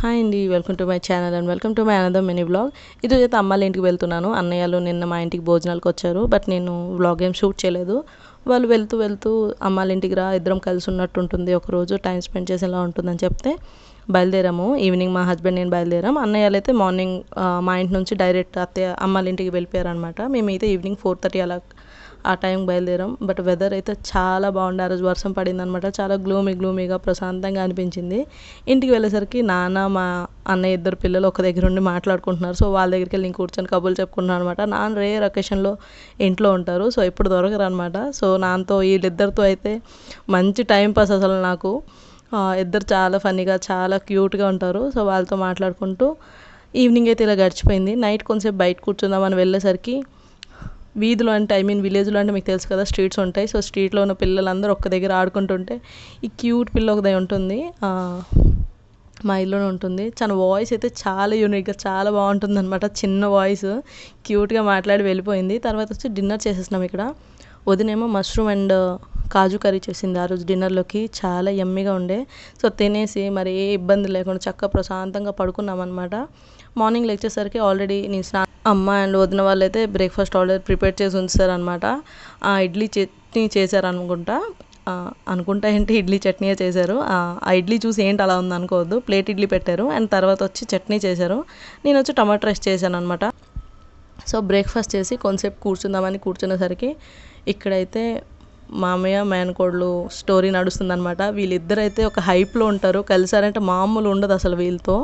Hi అండి, welcome to my channel and welcome to my another mini vlog. ఈరోజు అయితే అమ్మాళ్ళ ఇంటికి వెళ్తున్నాను. అన్నయ్యలు నిన్న మా ఇంటికి భోజనాలకు వచ్చారు, బట్ నేను వ్లాగ్ ఏం షూట్ చేయలేదు. వాళ్ళు వెళ్తూ అమ్మాళ్ళ ఇంటికి రా, ఇద్దరం కలిసి ఉన్నట్టు ఉంటుంది, ఒకరోజు టైం స్పెండ్ చేసేలా ఉంటుందని చెప్తే బయలుదేరాము. ఈవినింగ్ మా హస్బెండ్ నేను బయలుదేరాం. అన్నయ్యలు అయితే మార్నింగ్ మా ఇంటి నుంచి డైరెక్ట్ అత్తయ్య అమ్మాళ్ళ ఇంటికి వెళ్ళిపోయారు అనమాట. మేమైతే ఈవినింగ్ 4:30 అలా ఆ టైంకి బయలుదేరాం. బట్ వెదర్ అయితే చాలా బాగుంది. ఆ రోజు వర్షం పడింది అనమాట. చాలా గ్లూమీగా ప్రశాంతంగా అనిపించింది. ఇంటికి వెళ్ళేసరికి నాన్న మా అన్నయ్య ఇద్దరు పిల్లలు ఒక దగ్గర ఉండి మాట్లాడుకుంటున్నారు. సో వాళ్ళ దగ్గరికి వెళ్ళి నేను కూర్చొని కబుర్లు చెప్పుకుంటున్నాను అనమాట. నాన్న రేర్ అకేషన్లో ఇంట్లో ఉంటారు, సో ఎప్పుడు దొరకరు అనమాట. సో నాన్నతో వీళ్ళిద్దరితో అయితే మంచి టైం పాస్ అసలు నాకు. ఇద్దరు చాలా ఫన్నీగా చాలా క్యూట్గా ఉంటారు. సో వాళ్ళతో మాట్లాడుకుంటూ ఈవినింగ్ అయితే ఇలా గడిచిపోయింది. నైట్ కొంచెంసేపు బయట కూర్చుందామని వెళ్ళేసరికి వీధిలో అంటే విలేజ్లో అంటే మీకు తెలుసు కదా, స్ట్రీట్స్ ఉంటాయి. సో స్ట్రీట్లో ఉన్న పిల్లలందరూ ఒక్క దగ్గర ఆడుకుంటుంటే ఈ క్యూట్ పిల్ల ఒకదే ఉంటుంది, మా ఇల్లునే ఉంటుంది. తన వాయిస్ అయితే చాలా యూనిక్గా చాలా బాగుంటుంది అనమాట. చిన్న వాయిస్ క్యూట్గా మాట్లాడి వెళ్ళిపోయింది. తర్వాత వచ్చి డిన్నర్ చేసేసినాం. ఇక్కడ వదినేమో మష్రూమ్ అండ్ కాజు కర్రీ చేసింది ఆ రోజు డిన్నర్లోకి. చాలా యమ్మీగా ఉండే. సో తినేసి మరి ఏ ఇబ్బంది లేకుండా చక్కగా ప్రశాంతంగా పడుకున్నాం అనమాట. మార్నింగ్ లేచేసరికి ఆల్రెడీ నేను అమ్మ అండ్ వదిన వాళ్ళు అయితే బ్రేక్ఫాస్ట్ ఆల్రెడీ ప్రిపేర్ చేసి ఉంచారనమాట. ఇడ్లీ చట్నీ చేశారనుకుంటా. ఏంటి ఇడ్లీ చట్నీయే చేశారు. ఆ ఇడ్లీ చూసి ఏంటి అలా ఉంది అనుకోవద్దు, ప్లేట్ ఇడ్లీ పెట్టారు అండ్ తర్వాత వచ్చి చట్నీ చేశారు. నేను వచ్చి టమాటో రైస్ చేశాను అనమాట. సో బ్రేక్ఫాస్ట్ చేసి కొంతసేపు కూర్చుందామని కూర్చునేసరికి ఇక్కడైతే మామయ్య మేనకోడలు స్టోరీ నడుస్తుందన్నమాట. వీళ్ళిద్దరైతే ఒక హైప్లో ఉంటారు. కలిసారంటే మామూలు ఉండదు అసలు వీళ్ళతో.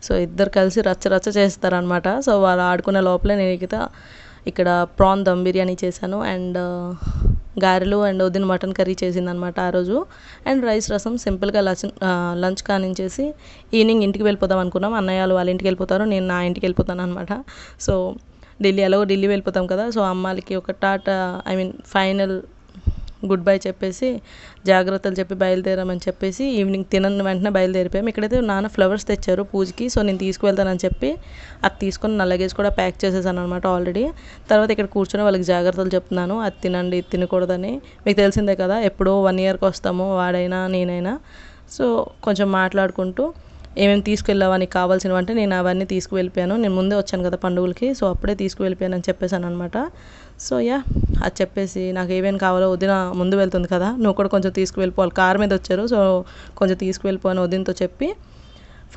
సో ఇద్దరు కలిసి రచ్చ చేస్తారనమాట. సో వాళ్ళు ఆడుకునే లోపలే నేను ఇక్కడ ప్రాన్ దమ్ బిర్యానీ చేశాను అండ్ గారెలు అండ్ వదిన మటన్ కర్రీ చేసిందనమాట ఆ రోజు. అండ్ రైస్ రసం సింపుల్గా లంచ్ కానించేసి ఈవినింగ్ ఇంటికి వెళ్ళిపోదాం అనుకున్నాం. అన్నయ్య వాళ్ళ ఇంటికి వెళ్ళిపోతారు, నేను నా ఇంటికి వెళ్ళిపోతాను అనమాట. సో ఢిల్లీ వెళ్ళిపోతాం కదా. సో అమ్మాయికి ఒక టాటా ఫైనల్ గుడ్ బై చెప్పేసి జాగ్రత్తలు చెప్పి బయలుదేరామని చెప్పేసి ఈవినింగ్ తినని వెంటనే బయలుదేరిపోయాం. ఇక్కడైతే నాన్న ఫ్లవర్స్ తెచ్చారు పూజకి. సో నేను తీసుకువెళ్తానని చెప్పి అది తీసుకొని నా లగేజ్ కూడా ప్యాక్ చేసేసాను అనమాట ఆల్రెడీ. తర్వాత ఇక్కడ కూర్చొని వాళ్ళకి జాగ్రత్తలు చెప్తున్నాను, అది తినండి ఇది తినకూడదని. మీకు తెలిసిందే కదా, ఎప్పుడో 1 ఇయర్కి వస్తాము వాడైనా నేనైనా. సో కొంచెం మాట్లాడుకుంటూ ఏమేమి తీసుకెళ్ళావా నీకు కావాల్సినవి అంటే నేను అవన్నీ తీసుకువెళ్ళిపోయాను. నేను ముందే వచ్చాను కదా పండుగలకి, సో అప్పుడే తీసుకువెళ్ళిపోయాను అని చెప్పేసాను అనమాట. సో అది చెప్పేసి నాకు ఏమేమి కావాలో వదిన ముందు వెళ్తుంది కదా, నువ్వు కూడా కొంచెం తీసుకువెళ్ళిపోవాలి, కార్ మీద వచ్చారు సో కొంచెం తీసుకువెళ్ళిపోయాను వదినతో చెప్పి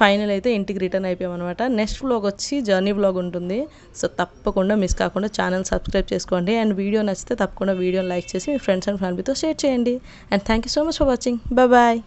ఫైనల్ అయితే ఇంటికి రిటర్న్ అయిపోయాం అనమాట. నెక్స్ట్ వ్లాగ్ వచ్చి జర్నీ వ్లాగ్ ఉంటుంది. సో తప్పకుండా మిస్ కాకుండా ఛానల్ సబ్స్క్రైబ్ చేసుకోండి అండ్ వీడియో నచ్చితే తప్పకుండా వీడియోని లైక్ చేసి మీ ఫ్రెండ్స్ అండ్ ఫ్యామిలీతో షేర్ చేయండి. And thank you so much for watching. Bye.